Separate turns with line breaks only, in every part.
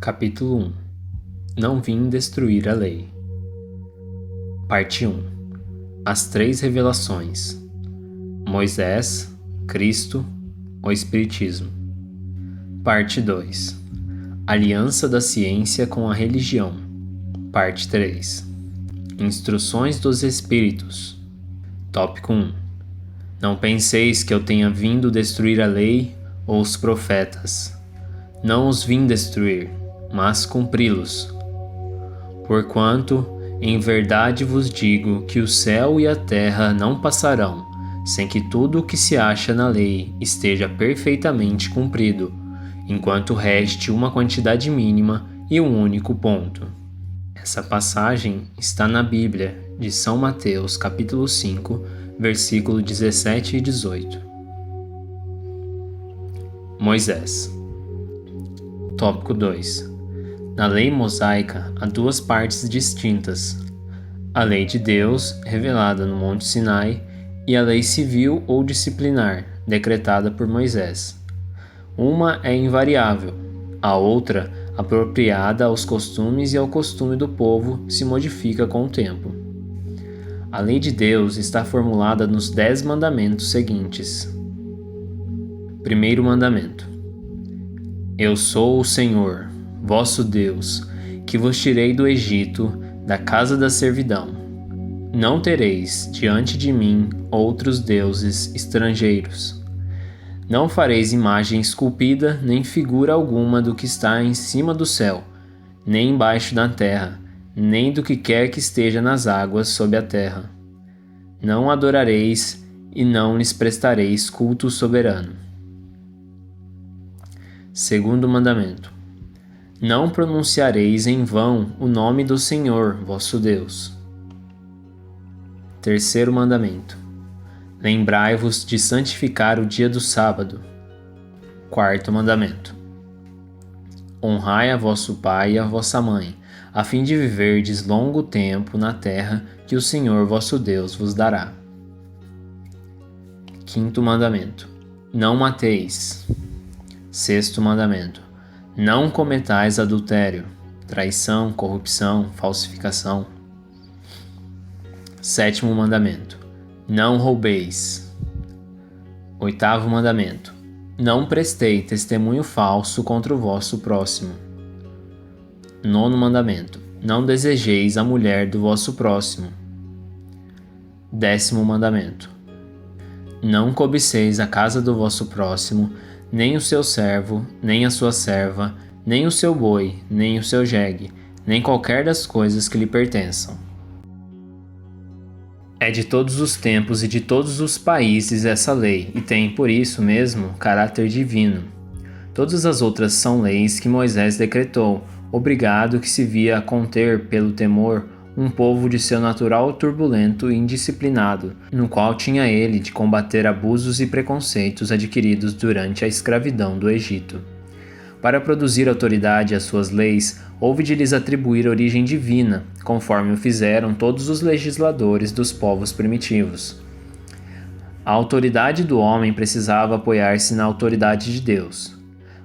Capítulo 1. Não vim destruir a lei. Parte 1. As três revelações: Moisés, Cristo, o Espiritismo. Parte 2. Aliança da ciência com a religião. Parte 3. Instruções dos Espíritos. Tópico 1. Não penseis que eu tenha vindo destruir a lei ou os profetas. Não os vim destruir, mas cumpri-los. Porquanto, em verdade vos digo que o céu e a terra não passarão, sem que tudo o que se acha na lei esteja perfeitamente cumprido, enquanto reste uma quantidade mínima e um único ponto. Essa passagem está na Bíblia de São Mateus, capítulo 5, versículo 17 e 18. Moisés. Tópico 2. Na lei mosaica há duas partes distintas: a lei de Deus, revelada no Monte Sinai, e a lei civil ou disciplinar, decretada por Moisés. Uma é invariável, a outra, apropriada aos costumes e ao costume do povo, se modifica com o tempo. A lei de Deus está formulada nos 10 mandamentos seguintes. Primeiro mandamento: Eu sou o Senhor, vosso Deus, que vos tirei do Egito, da casa da servidão. Não tereis diante de mim outros deuses estrangeiros. Não fareis imagem esculpida, nem figura alguma do que está em cima do céu, nem embaixo da terra, nem do que quer que esteja nas águas sob a terra. Não adorareis e não lhes prestareis culto soberano. Segundo mandamento: Não pronunciareis em vão o nome do Senhor, vosso Deus. Terceiro mandamento: Lembrai-vos de santificar o dia do sábado. Quarto mandamento: Honrai a vosso pai e a vossa mãe, a fim de viverdes longo tempo na terra que o Senhor vosso Deus vos dará. Quinto mandamento: Não mateis. Sexto mandamento: Não cometais adultério, traição, corrupção, falsificação. Sétimo mandamento: Não roubeis. Oitavo mandamento: Não prestei testemunho falso contra o vosso próximo. Nono mandamento: Não desejeis a mulher do vosso próximo. 10º mandamento: Não cobiceis a casa do vosso próximo, nem o seu servo, nem a sua serva, nem o seu boi, nem o seu jegue, nem qualquer das coisas que lhe pertençam. É de todos os tempos e de todos os países essa lei, e tem, por isso mesmo, caráter divino. Todas as outras são leis que Moisés decretou, obrigado que se via a conter, pelo temor, um povo de seu natural turbulento e indisciplinado, no qual tinha ele de combater abusos e preconceitos adquiridos durante a escravidão do Egito. Para produzir autoridade às suas leis, houve de lhes atribuir origem divina, conforme o fizeram todos os legisladores dos povos primitivos. A autoridade do homem precisava apoiar-se na autoridade de Deus.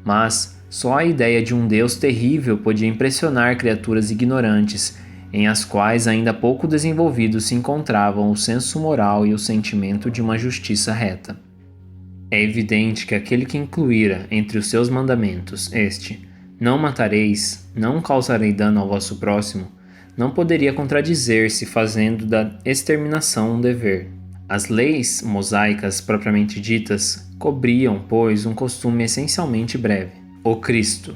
Mas só a ideia de um Deus terrível podia impressionar criaturas ignorantes, em as quais ainda pouco desenvolvidos se encontravam o senso moral e o sentimento de uma justiça reta. É evidente que aquele que incluíra entre os seus mandamentos não matareis, não causarei dano ao vosso próximo, não poderia contradizer-se fazendo da exterminação um dever. As leis mosaicas propriamente ditas cobriam, pois, um costume essencialmente breve: o Cristo.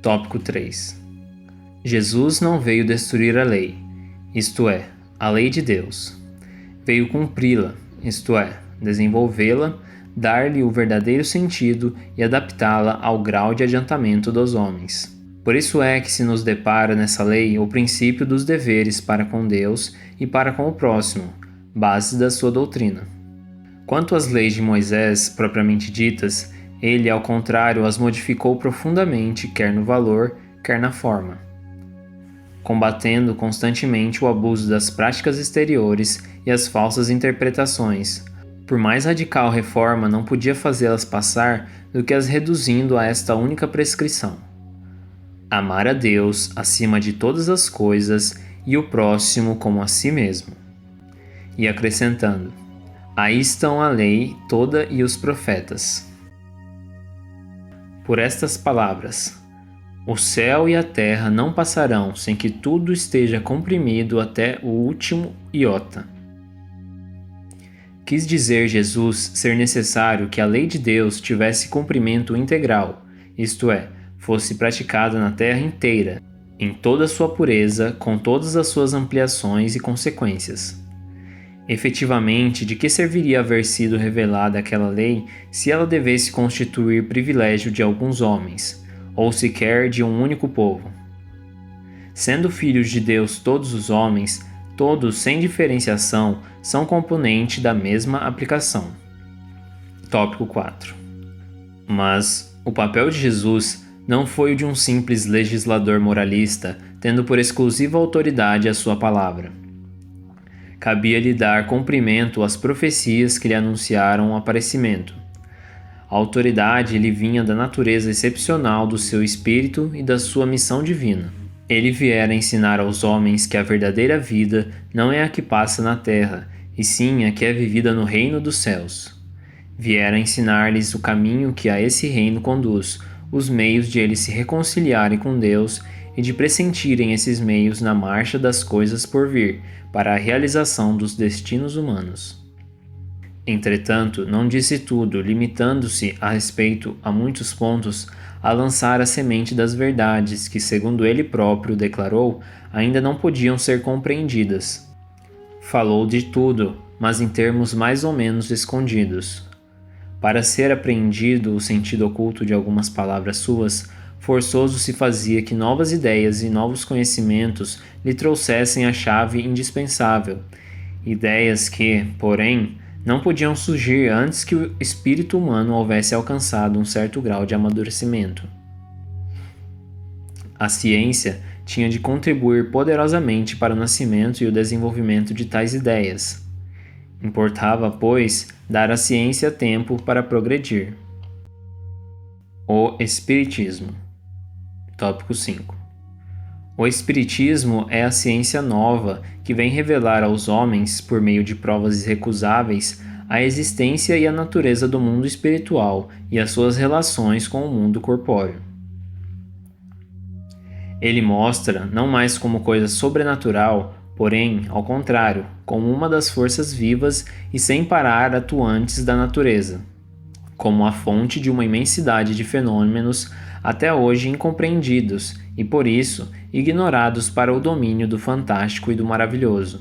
Tópico 3. Jesus não veio destruir a lei, isto é, a lei de Deus. Veio cumpri-la, isto é, desenvolvê-la, dar-lhe o verdadeiro sentido e adaptá-la ao grau de adiantamento dos homens. Por isso é que se nos depara nessa lei o princípio dos deveres para com Deus e para com o próximo, base da sua doutrina. Quanto às leis de Moisés propriamente ditas, ele, ao contrário, as modificou profundamente, quer no valor, quer na forma, combatendo constantemente o abuso das práticas exteriores e as falsas interpretações. Por mais radical reforma, não podia fazê-las passar do que as reduzindo a esta única prescrição: amar a Deus acima de todas as coisas e o próximo como a si mesmo. E acrescentando: aí estão a lei toda e os profetas. Por estas palavras, o céu e a terra não passarão sem que tudo esteja comprimido até o último iota. Quis dizer Jesus ser necessário que a lei de Deus tivesse cumprimento integral, isto é, fosse praticada na terra inteira, em toda a sua pureza, com todas as suas ampliações e consequências. Efetivamente, de que serviria haver sido revelada aquela lei se ela devesse constituir privilégio de alguns homens, ou sequer de um único povo? Sendo filhos de Deus todos os homens, todos sem diferenciação, são componente da mesma aplicação. Tópico 4. Mas o papel de Jesus não foi o de um simples legislador moralista, tendo por exclusiva autoridade a sua palavra. Cabia-lhe dar cumprimento às profecias que lhe anunciaram o aparecimento. A autoridade lhe vinha da natureza excepcional do seu espírito e da sua missão divina. Ele viera ensinar aos homens que a verdadeira vida não é a que passa na terra, e sim a que é vivida no reino dos céus. Viera ensinar-lhes o caminho que a esse reino conduz, os meios de eles se reconciliarem com Deus e de pressentirem esses meios na marcha das coisas por vir, para a realização dos destinos humanos. Entretanto, não disse tudo, limitando-se a respeito a muitos pontos a lançar a semente das verdades que, segundo ele próprio declarou, ainda não podiam ser compreendidas. Falou de tudo, mas em termos mais ou menos escondidos. Para ser apreendido o sentido oculto de algumas palavras suas, forçoso se fazia que novas ideias e novos conhecimentos lhe trouxessem a chave indispensável, ideias que, porém, não podiam surgir antes que o espírito humano houvesse alcançado um certo grau de amadurecimento. A ciência tinha de contribuir poderosamente para o nascimento e o desenvolvimento de tais ideias. Importava, pois, dar à ciência tempo para progredir. O Espiritismo. Tópico 5. O Espiritismo é a ciência nova que vem revelar aos homens, por meio de provas irrecusáveis, a existência e a natureza do mundo espiritual e as suas relações com o mundo corpóreo. Ele mostra, não mais como coisa sobrenatural, porém, ao contrário, como uma das forças vivas e sem parar atuantes da natureza, como a fonte de uma imensidade de fenômenos até hoje incompreendidos e, por isso, ignorados para o domínio do fantástico e do maravilhoso.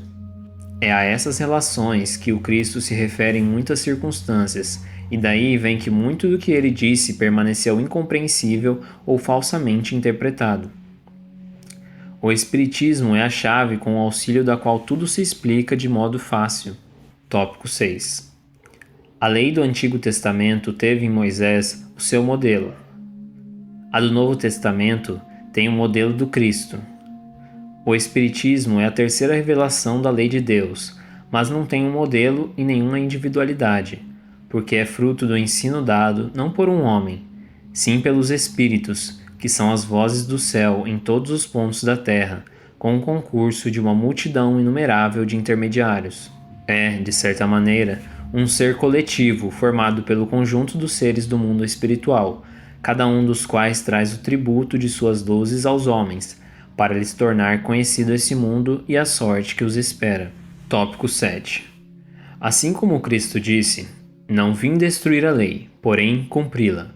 É a essas relações que o Cristo se refere em muitas circunstâncias, e daí vem que muito do que ele disse permaneceu incompreensível ou falsamente interpretado. O Espiritismo é a chave com o auxílio da qual tudo se explica de modo fácil. Tópico 6. A lei do Antigo Testamento teve em Moisés o seu modelo. A do Novo Testamento tem o modelo do Cristo. O Espiritismo é a terceira revelação da lei de Deus, mas não tem um modelo e nenhuma individualidade, porque é fruto do ensino dado não por um homem, sim pelos Espíritos, que são as vozes do céu em todos os pontos da terra, com o concurso de uma multidão inumerável de intermediários. É, de certa maneira, um ser coletivo formado pelo conjunto dos seres do mundo espiritual, cada um dos quais traz o tributo de suas luzes aos homens, para lhes tornar conhecido esse mundo e a sorte que os espera. Tópico 7. Assim como Cristo disse, não vim destruir a lei, porém cumpri-la.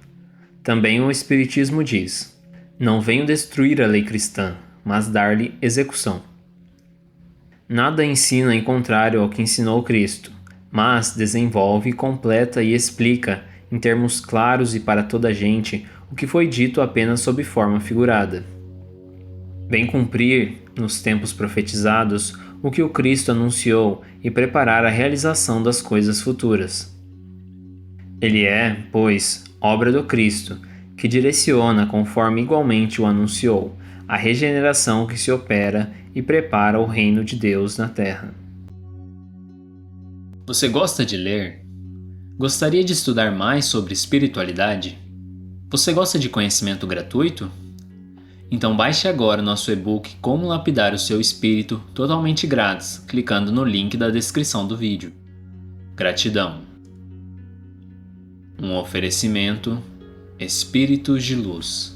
Também o Espiritismo diz, não venho destruir a lei cristã, mas dar-lhe execução. Nada ensina em contrário ao que ensinou Cristo, mas desenvolve, completa e explica, em termos claros e para toda a gente, o que foi dito apenas sob forma figurada. Vem cumprir, nos tempos profetizados, o que o Cristo anunciou e preparar a realização das coisas futuras. Ele é, pois, obra do Cristo, que direciona, conforme igualmente o anunciou, a regeneração que se opera e prepara o reino de Deus na terra. Você gosta de ler? Gostaria de estudar mais sobre espiritualidade? Você gosta de conhecimento gratuito? Então baixe agora nosso e-book Como Lapidar o Seu Espírito totalmente grátis, clicando no link da descrição do vídeo. Gratidão. Um oferecimento Espíritos de Luz.